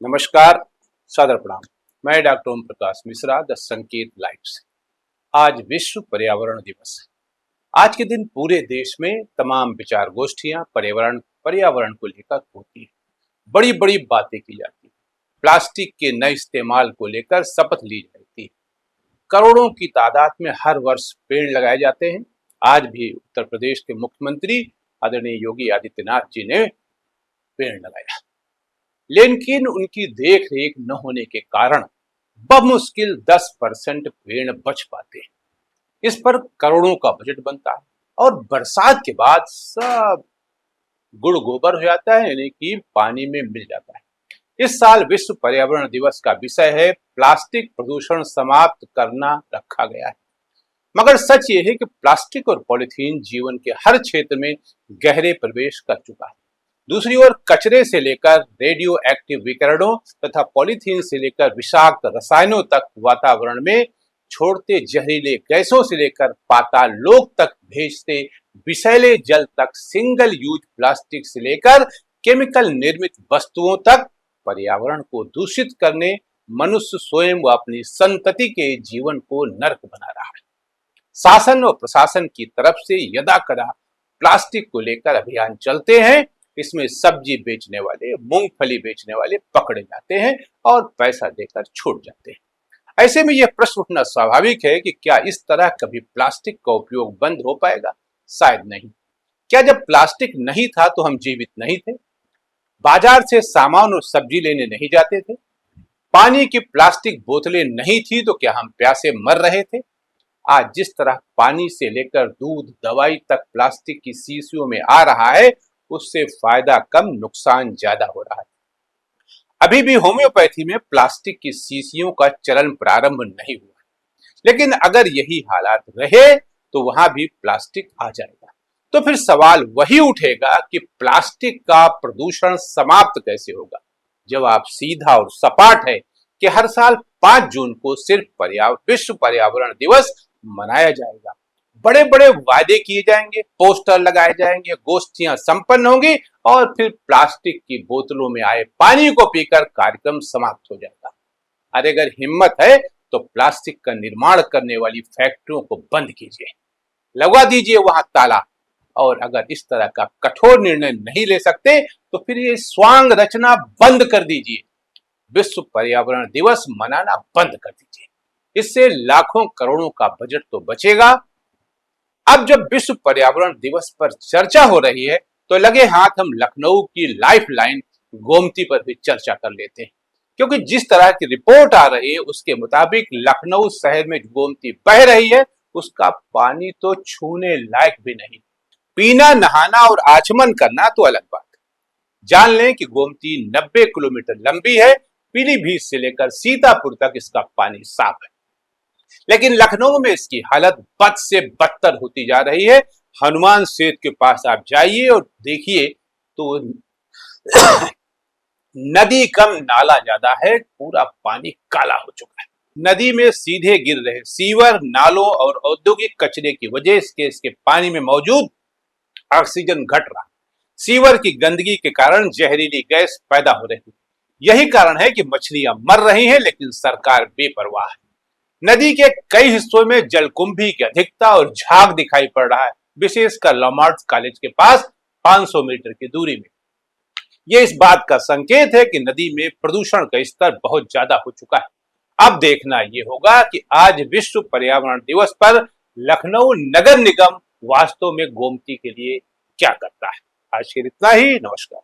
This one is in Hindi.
नमस्कार, सादर प्रणाम। मैं doctor Om Prakash Mishra, the Sanket live से। आज विश्व पर्यावरण दिवस है। आज के दिन पूरे देश में तमाम विचार गोष्ठियां पर्यावरण को लेकर होती है। बड़ी बड़ी बातें की जाती है। प्लास्टिक के नए इस्तेमाल को लेकर शपथ ली जाती है। करोड़ों की तादाद में हर वर्ष पेड़ लगाए जाते हैं। आज भी उत्तर प्रदेश के मुख्यमंत्री आदरणीय योगी आदित्यनाथ जी ने पेड़ लगाया, लेकिन उनकी देख रेख न होने के कारण बमुश्किल 10% पेड़ बच पाते हैं। इस पर करोड़ों का बजट बनता है और बरसात के बाद सब गुड़ गोबर हो जाता है, यानी कि पानी में मिल जाता है। इस साल विश्व पर्यावरण दिवस का विषय है प्लास्टिक प्रदूषण समाप्त करना रखा गया है। मगर सच ये है कि प्लास्टिक और पॉलिथीन जीवन के हर क्षेत्र में गहरे प्रवेश कर चुका है। दूसरी ओर कचरे से लेकर रेडियो एक्टिव विकिरणों तथा पॉलीथीन से लेकर विषाक्त रसायनों तक वातावरण में छोड़ते जहरीले गैसों से लेकर पाताल लोक तक भेजते विषैले जल तक, सिंगल यूज प्लास्टिक से लेकर केमिकल निर्मित वस्तुओं तक पर्यावरण को दूषित करने मनुष्य स्वयं व अपनी संतति के जीवन को नरक बना रहा है। शासन और प्रशासन की तरफ से यदा कदा प्लास्टिक को लेकर अभियान चलते हैं। इसमें सब्जी बेचने वाले, मूंगफली बेचने वाले पकड़े जाते हैं और पैसा देकर छूट जाते हैं। ऐसे में यह प्रश्न उठना स्वाभाविक है कि क्या इस तरह कभी प्लास्टिक का उपयोग बंद हो पाएगा? शायद नहीं। क्या जब प्लास्टिक नहीं था तो हम जीवित नहीं थे? बाजार से सामान और सब्जी लेने नहीं जाते थे? पानी की प्लास्टिक बोतलें नहीं थी तो क्या हम प्यासे मर रहे थे? आज जिस तरह पानी से लेकर दूध, दवाई तक प्लास्टिक की शीशियों में आ रहा है, उससे फायदा कम नुकसान ज्यादा हो रहा है। अभी भी होम्योपैथी में प्लास्टिक की शीशियों का चलन प्रारंभ नहीं हुआ, लेकिन अगर यही हालात रहे तो वहां भी प्लास्टिक आ जाएगा। तो फिर सवाल वही उठेगा कि प्लास्टिक का प्रदूषण समाप्त कैसे होगा? जवाब सीधा और सपाट है कि हर साल 5 जून को सिर्फ विश्व पर्यावरण दिवस मनाया जाएगा। बड़े बड़े वादे किए जाएंगे, पोस्टर लगाए जाएंगे, गोष्ठियां संपन्न होंगी और फिर प्लास्टिक की बोतलों में आए पानी को पीकर कार्यक्रम समाप्त हो जाएगा। अरे अगर हिम्मत है तो प्लास्टिक का निर्माण करने वाली फैक्ट्रियों को बंद कीजिए, लगा दीजिए वहां ताला। और अगर इस तरह का कठोर निर्णय नहीं ले सकते तो फिर ये स्वांग रचना बंद कर दीजिए। विश्व पर्यावरण दिवस मनाना बंद कर दीजिए। इससे लाखों करोड़ों का बजट तो बचेगा। अब जब विश्व पर्यावरण दिवस पर चर्चा हो रही है तो लगे हाथ हम लखनऊ की लाइफ लाइन गोमती पर भी चर्चा कर लेते हैं, क्योंकि जिस तरह की रिपोर्ट आ रही है उसके मुताबिक लखनऊ शहर में गोमती बह रही है, उसका पानी तो छूने लायक भी नहीं। पीना, नहाना और आचमन करना तो अलग बात। जान लें कि गोमती 90 किलोमीटर लंबी है। पीलीभीत से लेकर सीतापुर तक इसका पानी साफ है, लेकिन लखनऊ में इसकी हालत बद से बदतर होती जा रही है। हनुमान सेतु के पास आप जाइए और देखिए तो नदी कम नाला ज्यादा है, पूरा पानी काला हो चुका है। नदी में सीधे गिर रहे सीवर, नालों और औद्योगिक कचरे की वजह से इसके पानी में मौजूद ऑक्सीजन घट रहा है। सीवर की गंदगी के कारण जहरीली गैस पैदा हो रही है। यही कारण है कि मछलियां मर रही हैं, लेकिन सरकार बेपरवाह है। नदी के कई हिस्सों में जलकुंभी की अधिकता और झाग दिखाई पड़ रहा है, विशेषकर लॉमार्ट कॉलेज के पास 500 मीटर की दूरी में। यह इस बात का संकेत है कि नदी में प्रदूषण का स्तर बहुत ज्यादा हो चुका है। अब देखना यह होगा कि आज विश्व पर्यावरण दिवस पर लखनऊ नगर निगम वास्तव में गोमती के लिए क्या करता है। आज के लिए इतना ही। नमस्कार।